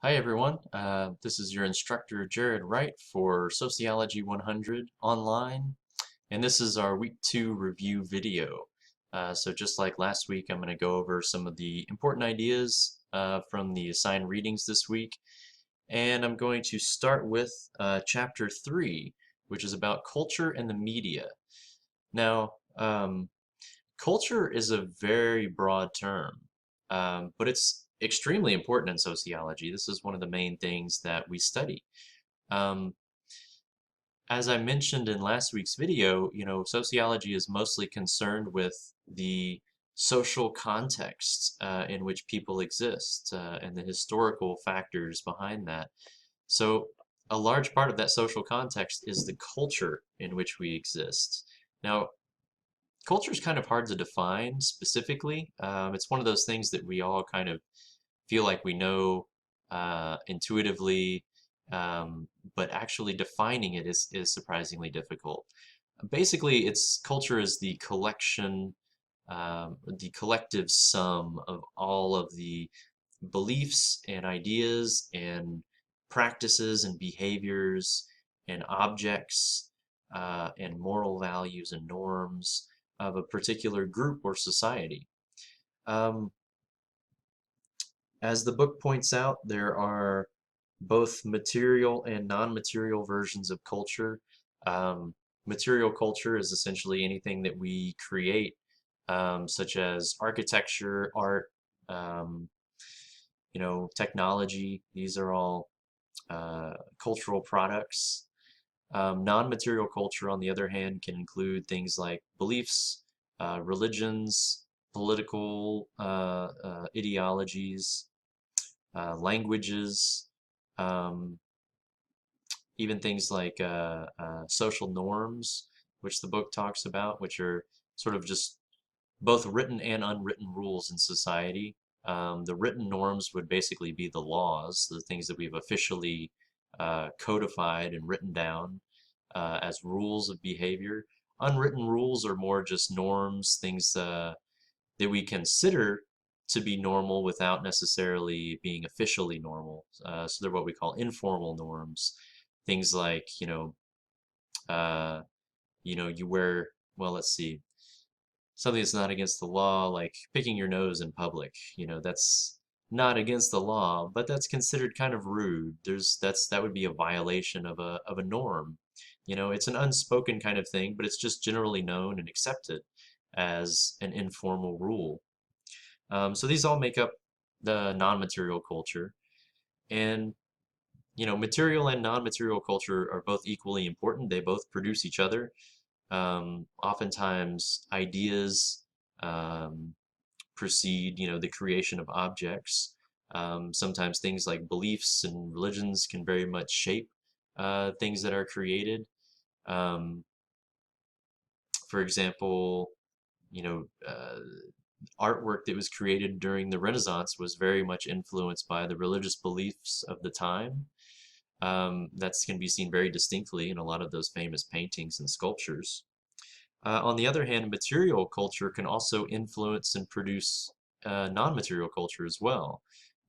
Hi everyone, this is your instructor Jared Wright for Sociology 100 online, and this is our week 2 review video. So just like last week, I'm going to go over some of the important ideas from the assigned readings this week, and I'm going to start with chapter 3, which is about culture and the media. Now, culture is a very broad term, but it's extremely important in sociology. This is one of the main things that we study. Um, as I mentioned in last week's video, sociology is mostly concerned with the social context in which people exist and the historical factors behind that. So a large part of that social context is the culture in which we exist. Now, culture is kind of hard to define specifically. It's one of those things that we all kind of feel like we know intuitively, but actually defining it is surprisingly difficult. Basically, its culture is the collective sum of all of the beliefs and ideas and practices and behaviors and objects and moral values and norms of a particular group or society. Um, as the book points out, there are both material and non-material versions of culture. Um, Material culture is essentially anything that we create, such as architecture, art, um, technology. These are all cultural products. Non-material culture, on the other hand, can include things like beliefs, religions, political ideologies, languages, um, even things like social norms, which the book talks about, which are sort of just both written and unwritten rules in society. The written norms would basically be the laws, the things that we've officially codified and written down as rules of behavior. Unwritten rules are more just norms, things that we consider to be normal without necessarily being officially normal. So they're what we call informal norms. Things like, uh, you wear, well, let's see, something that's not against the law, like picking your nose in public. That's not against the law, but that's considered kind of rude. That would be a violation of a norm. It's an unspoken kind of thing, but it's just generally known and accepted as an informal rule. So these all make up the non-material culture. And, material and non-material culture are both equally important. They both produce each other. Oftentimes, ideas um, precede, the creation of objects. Sometimes things like beliefs and religions can very much shape things that are created. Um, for example, you know, uh, artwork that was created during the Renaissance was very much influenced by the religious beliefs of the time. That can be seen very distinctly in a lot of those famous paintings and sculptures. On the other hand, material culture can also influence and produce non-material culture as well.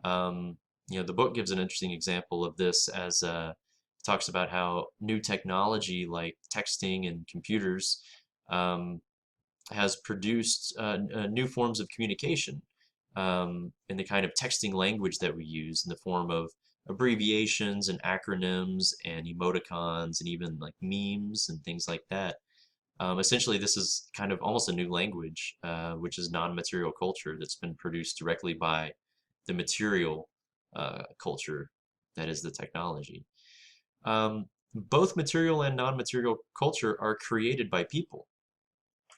Um, the book gives an interesting example of this as talks about how new technology like texting and computers um, has produced new forms of communication in the kind of texting language that we use in the form of abbreviations and acronyms and emoticons and even like memes and things like that. Essentially, this is kind of almost a new language, which is non-material culture that's been produced directly by the material culture that is the technology. Both material and non-material culture are created by people.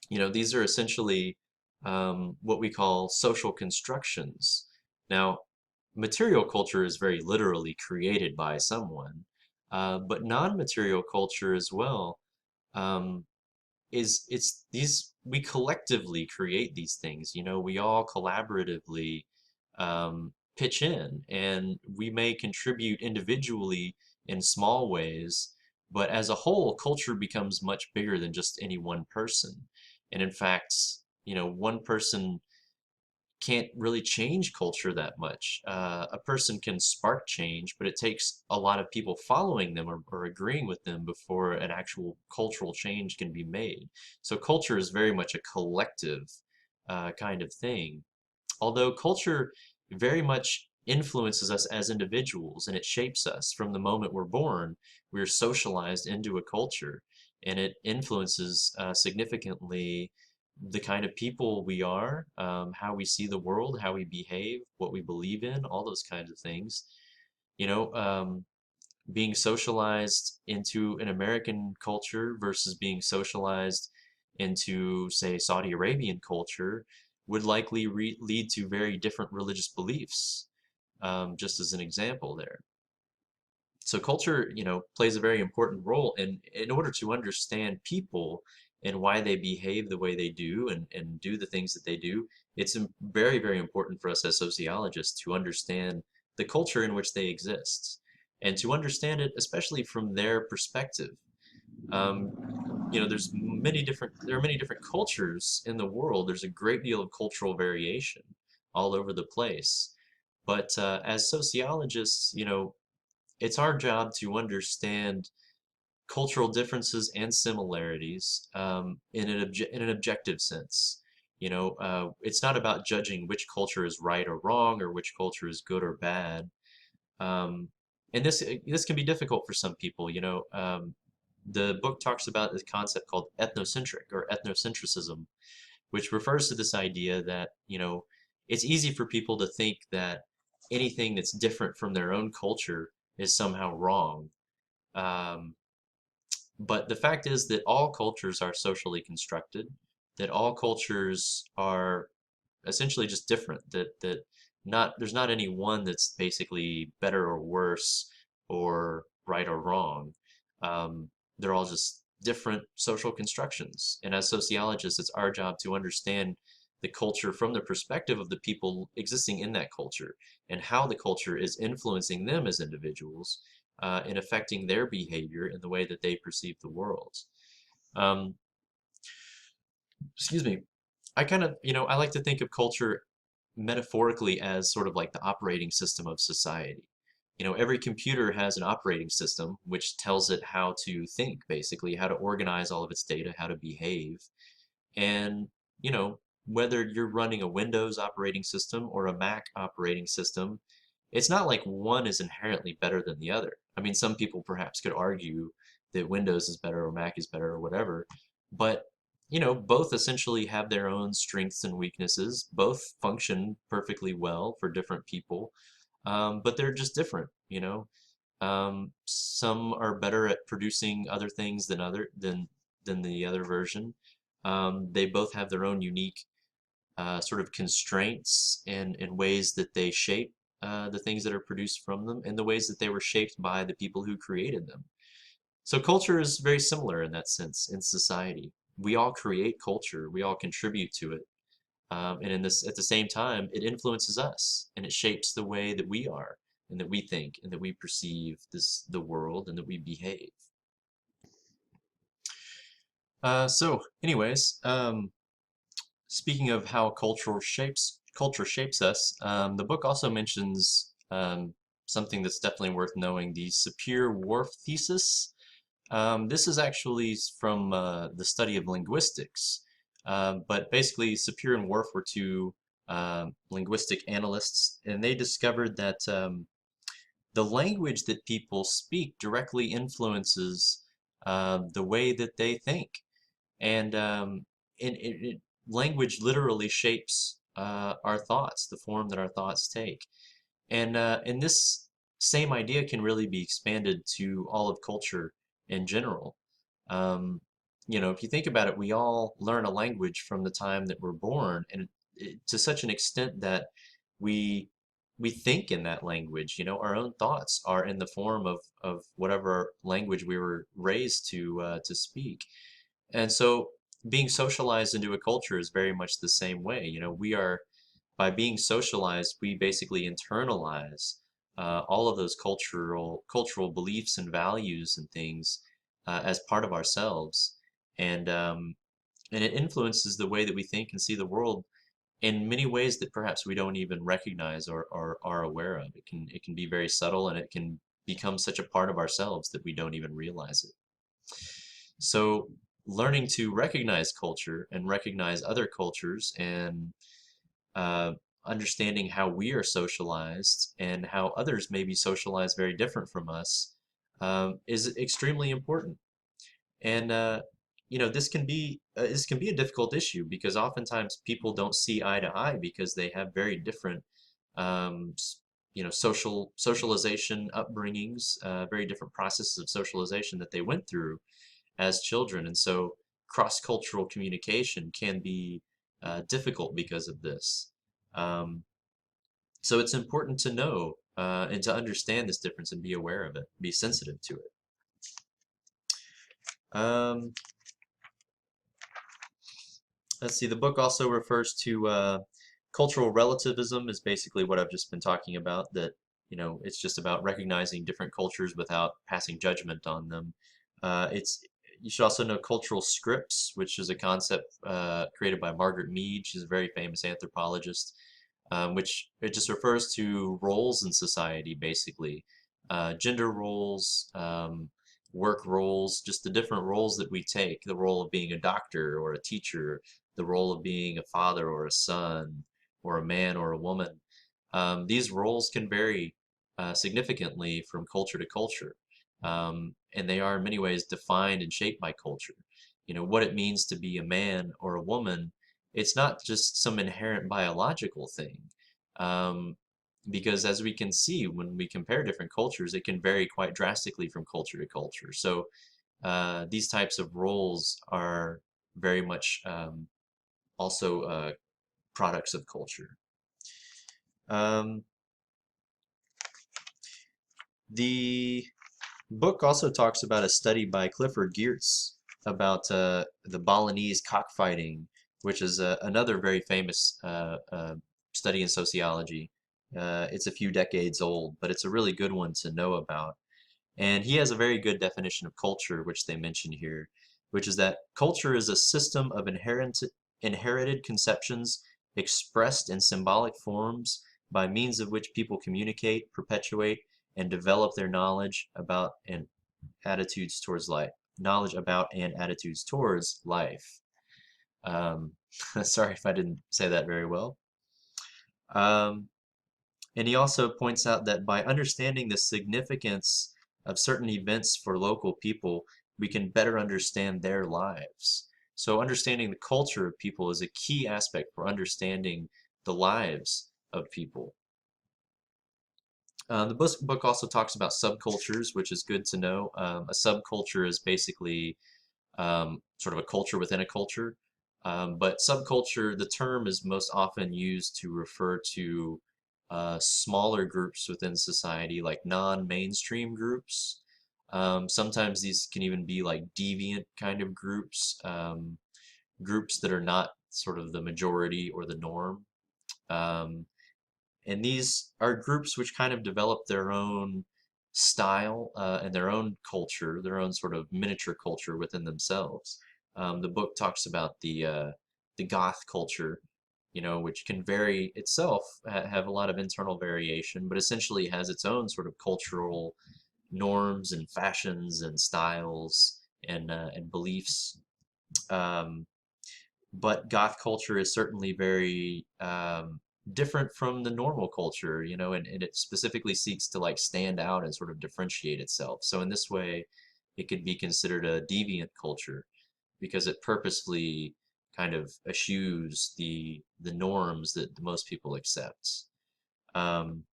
These are essentially what we call social constructions. Now, material culture is very literally created by someone, but non-material culture as well um, it's these we collectively create these things. We all collaboratively pitch in, and we may contribute individually in small ways, but as a whole, culture becomes much bigger than just any one person. And in fact, one person can't really change culture that much. A person can spark change, but it takes a lot of people following them or agreeing with them before an actual cultural change can be made. So culture is very much a collective kind of thing. Although culture very much influences us as individuals and it shapes us from the moment we're born, we're socialized into a culture and it influences significantly the kind of people we are, how we see the world, how we behave, what we believe in, all those kinds of things. You know, being socialized into an American culture versus being socialized into, say, Saudi Arabian culture would likely lead to very different religious beliefs, just as an example there. So culture, plays a very important role in order to understand people and why they behave the way they do and do the things that they do. It's very, very important for us as sociologists to understand the culture in which they exist and to understand it, especially from their perspective. There are many different cultures in the world. There's a great deal of cultural variation all over the place. But as sociologists, it's our job to understand cultural differences and similarities in an objective sense. It's not about judging which culture is right or wrong or which culture is good or bad. Um, and this can be difficult for some people. The book talks about this concept called ethnocentric or ethnocentrism, which refers to this idea that, it's easy for people to think that anything that's different from their own culture is somehow wrong. Um, but the fact is that all cultures are socially constructed, that all cultures are essentially just different, that not there's not any one that's basically better or worse or right or wrong. They're all just different social constructions. And as sociologists, it's our job to understand the culture from the perspective of the people existing in that culture and how the culture is influencing them as individuals and affecting their behavior in the way that they perceive the world. Um, excuse me. I kind of, I like to think of culture metaphorically as sort of like the operating system of society. Every computer has an operating system which tells it how to think, basically, how to organize all of its data, how to behave. And, whether you're running a Windows operating system or a Mac operating system, it's not like one is inherently better than the other. I mean, some people perhaps could argue that Windows is better or Mac is better or whatever, but both essentially have their own strengths and weaknesses. Both function perfectly well for different people, but they're just different. Some are better at producing other things than the other version. They both have their own unique sort of constraints and ways that they shape the things that are produced from them and the ways that they were shaped by the people who created them. So culture is very similar in that sense in society. We all create culture, we all contribute to it. And at the same time, it influences us and it shapes the way that we are and that we think and that we perceive the world and that we behave. Anyways, speaking of how culture shapes us, the book also mentions something that's definitely worth knowing: the Sapir-Whorf thesis. This is actually from the study of linguistics, but basically Sapir and Whorf were two linguistic analysts, and they discovered that the language that people speak directly influences the way that they think. And language literally shapes our thoughts, the form that our thoughts take. And this same idea can really be expanded to all of culture in general. Um, if you think about it, we all learn a language from the time that we're born, and to such an extent that we we think in that language. Our own thoughts are in the form of whatever language we were raised to speak. And so being socialized into a culture is very much the same way. We are, by being socialized, we basically internalize all of those cultural beliefs and values and things as part of ourselves, and it influences the way that we think and see the world in many ways that perhaps we don't even recognize or are aware of. It can be very subtle, and it can become such a part of ourselves that we don't even realize it. So learning to recognize culture and recognize other cultures, and uh, understanding how we are socialized and how others may be socialized very different from us, is extremely important. And this can be a difficult issue because oftentimes people don't see eye to eye because they have very different um, socialization upbringings, very different processes of socialization that they went through as children, and so cross-cultural communication can be difficult because of this. Um, so it's important to know and to understand this difference and be aware of it, be sensitive to it. Um, let's see, the book also refers to cultural relativism is basically what I've just been talking about, that, it's just about recognizing different cultures without passing judgment on them. You should also know cultural scripts, which is a concept created by Margaret Mead. She's a very famous anthropologist, which it just refers to roles in society, basically. Gender roles, work roles, just the different roles that we take, the role of being a doctor or a teacher, the role of being a father or a son, or a man or a woman. These roles can vary significantly from culture to culture, and they are in many ways defined and shaped by culture. What it means to be a man or a woman, it's not just some inherent biological thing. Um, because as we can see, when we compare different cultures, it can vary quite drastically from culture to culture. So these types of roles are very much also products of culture. Um, the book also talks about a study by Clifford Geertz about the Balinese cockfighting, which is another very famous study in sociology. It's a few decades old, but it's a really good one to know about. And he has a very good definition of culture, which they mention here, which is that culture is a system of inherited conceptions expressed in symbolic forms by means of which people communicate, perpetuate, and develop their knowledge about and attitudes towards life. Knowledge about and attitudes towards life. Um, Sorry if I didn't say that very well. Um, And he also points out that by understanding the significance of certain events for local people, we can better understand their lives. So understanding the culture of people is a key aspect for understanding the lives of people. The book also talks about subcultures, which is good to know. A subculture is basically sort of a culture within a culture. But subculture, the term is most often used to refer to smaller groups within society, like non-mainstream groups. Sometimes these can even be like deviant kind of groups, groups that are not sort of the majority or the norm. Um, and these are groups which kind of develop their own style and their own culture, their own sort of miniature culture within themselves. The book talks about the goth culture, which can vary itself, have a lot of internal variation, but essentially has its own sort of cultural norms and fashions and styles and beliefs. Um, but goth culture is certainly very different from the normal culture, and it specifically seeks to like stand out and sort of differentiate itself. So in this way, it could be considered a deviant culture because it purposefully kind of eschews the norms that most people accept. Um,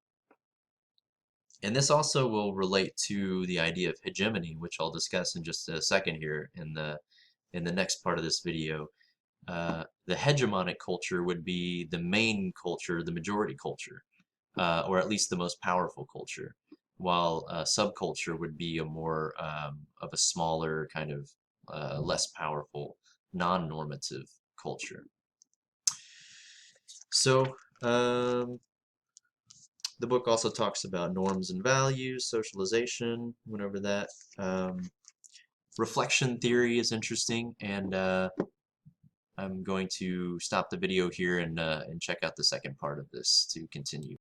and this also will relate to the idea of hegemony, which I'll discuss in just a second here in the next part of this video. The hegemonic culture would be the main culture, the majority culture, or at least the most powerful culture, while subculture would be a more of a smaller kind of less powerful, non-normative culture. So the book also talks about norms and values, socialization, went over that. Reflection theory is interesting, and I'm going to stop the video here and check out the second part of this to continue.